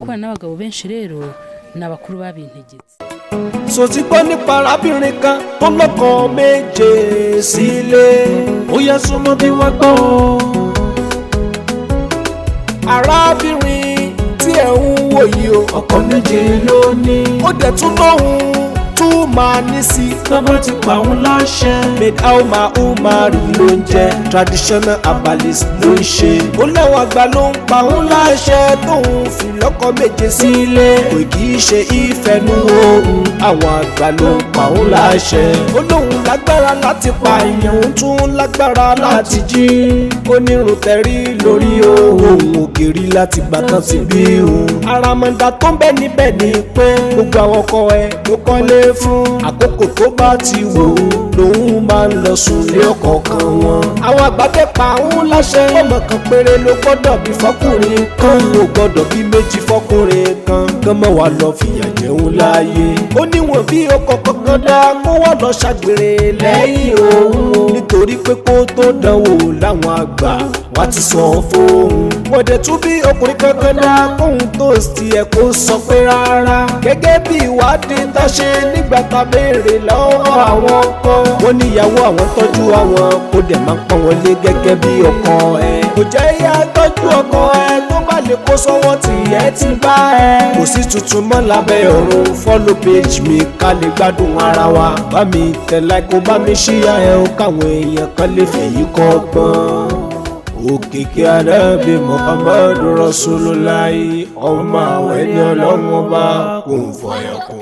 kubana n'abagabo benshi rero n'abakuru babintegetse. So ti gbọ́ nípa arábìnrin kan tó lọ́kọ méje sílé. Ó yẹ súnmọ́ bí wọ́n gbọ́. Arábìnrin tí ẹ̀ ń wò yìí o, ọkọ méje ló ní. Ó dẹ̀ tún lóhùn tún máa ní sí. Tọ́bọ̀ ti pa òun láṣẹ. Made Alma Umari ló ń jẹ́. Traditional herbalist ló ń ṣe. Ó lẹ́wọ̀n àgbà ló ń pa òun láṣẹ tóun fi lọ́kọ méje sílé. Kò kì í ṣe ìfẹ́nu ohun. Àwọn àgbà ló ń pa òun láṣẹ. Ó lóun lágbára láti pa èèyàn, òun tún lágbára láti jí. Ó ní irun tẹ̀rí lórí ohun ògiri láti gbàtàn sí bí òun. Àràmọ̀dà tó ń bẹ níbẹ̀ ni pé gbogbo àwọn ọkọ ẹ̀ ló kọ́lé fún. Àkókò tó bá ti wò ó lòun máa ń lọ sùn lé ọ̀kọ̀ọ̀kan wọn. Àwọn àgbà fẹ́ pa òun láṣẹ. Ọmọ kan péré ló gbọ́dọ̀ bí fọkùnrin kan, ló gbọ́dọ̀ bí méjì fọkùnrin kan. Kán mọ́ wá lọ fìyà jẹun láàyè. Ó níwọ̀n bí ọkọ̀ kankan dá kó wọ́n lọ ṣàgbèrè lẹ́yìn òun. Nítorí pé kó tó dánwò láwọn àgbà wá ti sọ fóun. Wọ́n dẹ̀ tún bí ọkùnrin kankan dá kóun tó ti ẹ̀ kó sọ pé rárá. Gẹ́gẹ́ bí ìwádìí tá ṣe nígbà tá béèrè lọ́wọ́ àwọn kan. Wọ́n ní ìyàwó àwọn tọ́jú àwọn kó dẹ̀ máa ń pọ́n wọn lé gẹ́gẹ́ bí ọkọ ẹ̀. Kò jẹ́ ìyá tọ́jú ọkọ ẹ̀ tó bá lè kó sọ́wọ́ tí ẹ ti bá ẹ. Kò sí tuntun mọ́ lábẹ́ ọ̀run. Follow page mi ká lè gbádùn ara wa. Bá mi tẹ̀ like kó bá mi ṣíyà ẹ̀ o káwọn èèyàn kan lè fẹ̀yìn kọ́gbọ́n. Òkìkí Ànábì Muhammadu Rasulullahi ọmọ àwọn ẹni Ọlọ́run ọba kò ń fọyọ̀ kù.